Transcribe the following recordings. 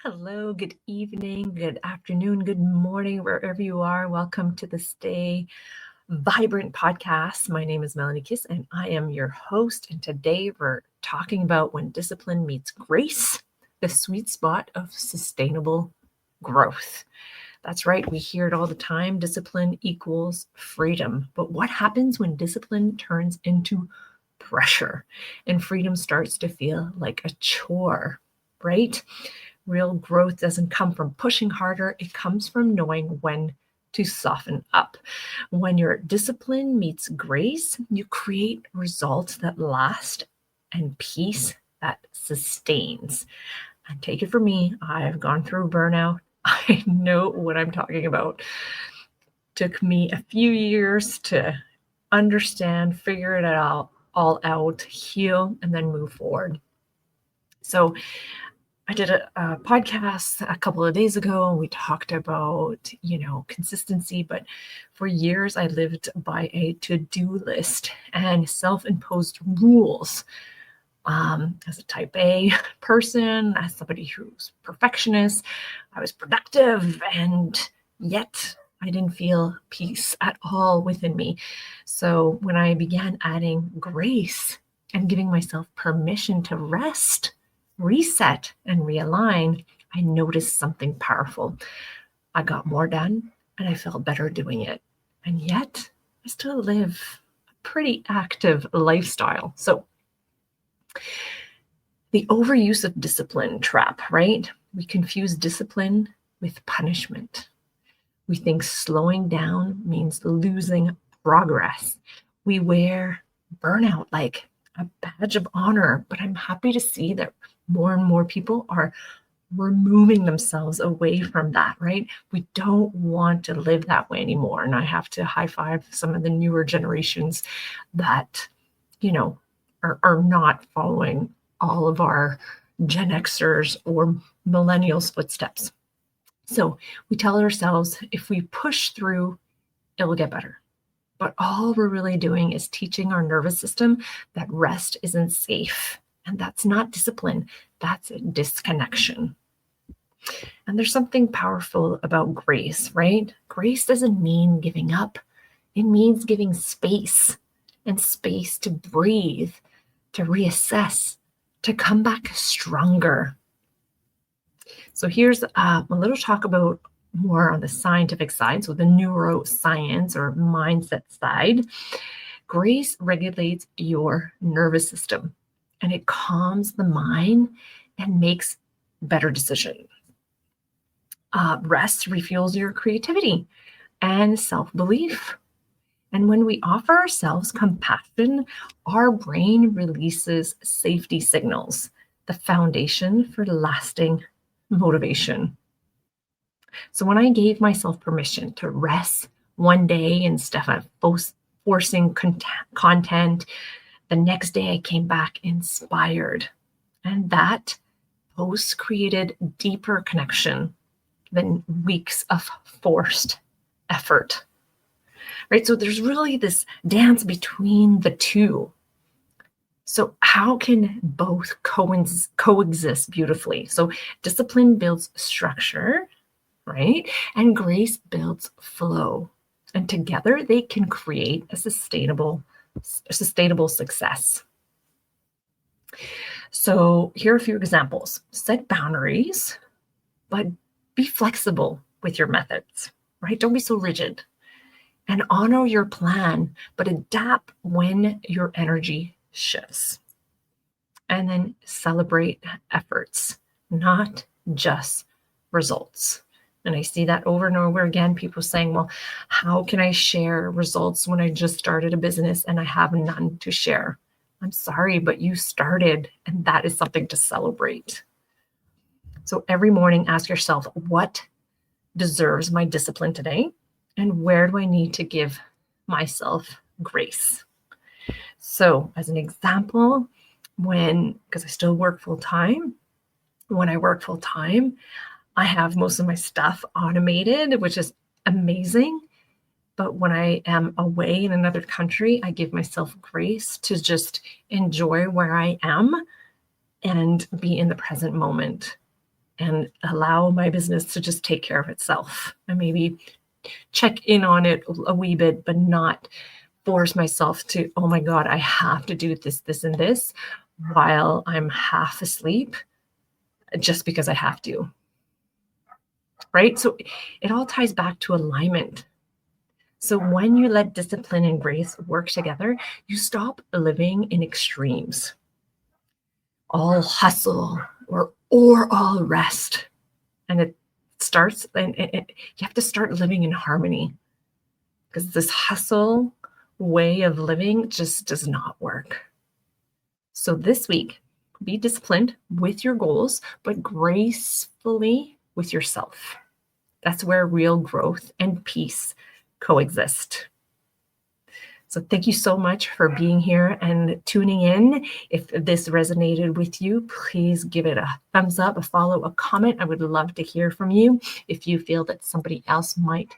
Hello, good evening, good afternoon, good morning, wherever you are. Welcome to the Stay Vibrant podcast. My name is Melanie Kis, and I am your host. And today we're talking about when discipline meets grace, the sweet spot of sustainable growth. That's right, we hear it all the time. Discipline equals freedom. But what happens when discipline turns into pressure and freedom starts to feel like a chore, right? Real growth doesn't come from pushing harder. It comes from knowing when to soften up. When your discipline meets grace, you create results that last and peace that sustains. And take it from me, I've gone through burnout. I know what I'm talking about. Took me a few years to understand, figure it all out, heal, and then move forward. So I did a podcast a couple of days ago, and we talked about, consistency. But for years, I lived by a to-do list and self-imposed rules. As a type A person, as somebody who's perfectionist, I was productive, and yet I didn't feel peace at all within me. So when I began adding grace and giving myself permission to rest, reset, and realign, I noticed something powerful. I got more done and I felt better doing it. And yet I still live a pretty active lifestyle. So the overuse of discipline trap, right? We confuse discipline with punishment. We think slowing down means losing progress. We wear burnout like a badge of honor, but I'm happy to see that more and more people are removing themselves away from that, right? We don't want to live that way anymore. And I have to high five some of the newer generations that, are not following all of our Gen Xers or millennials' footsteps. So we tell ourselves if we push through, it will get better. But all we're really doing is teaching our nervous system that rest isn't safe. And that's not discipline, that's a disconnection. And there's something powerful about grace, right? Grace doesn't mean giving up. It means giving space and space to breathe, to reassess, to come back stronger. So here's a little talk about more on the scientific side, so the neuroscience or mindset side. Grace regulates your nervous system and it calms the mind and makes better decisions. Rest refuels your creativity and self-belief. And when we offer ourselves compassion, our brain releases safety signals, the foundation for lasting motivation. So when I gave myself permission to rest one day instead of forcing content, the next day I came back inspired. And that post created deeper connection than weeks of forced effort. Right? So there's really this dance between the two. So how can both coexist beautifully? So discipline builds structure, right? And grace builds flow. And together they can create a sustainable success. So here are a few examples. Set boundaries, but be flexible with your methods, right? Don't be so rigid. And honor your plan, but adapt when your energy shifts. And then celebrate efforts, not just results. And I see that over and over again, people saying, well, how can I share results when I just started a business and I have none to share? I'm sorry, but you started, and that is something to celebrate. So every morning, ask yourself, what deserves my discipline today? And where do I need to give myself grace? So as an example, because I still work full time, when I work full time, I have most of my stuff automated, which is amazing. But when I am away in another country, I give myself grace to just enjoy where I am and be in the present moment. and allow my business to just take care of itself, and maybe check in on it a wee bit, but not force myself to, oh my God, I have to do this, this, and this while I'm half asleep just because I have to, right? So it all ties back to alignment. So when you let discipline and grace work together, you stop living in extremes. All hustle or all rest. And it starts, and you have to start living in harmony, because this hustle way of living just does not work. So this week, be disciplined with your goals, but gracefully with yourself. That's where real growth and peace coexist. So thank you so much for being here and tuning in. If this resonated with you, please give it a thumbs up, a follow, a comment. I would love to hear from you. If you feel that somebody else might,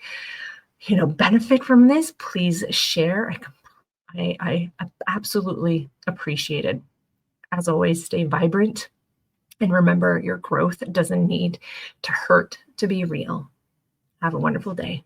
benefit from this, please share. I absolutely appreciate it. As always, stay vibrant. And remember, your growth doesn't need to hurt to be real. Have a wonderful day.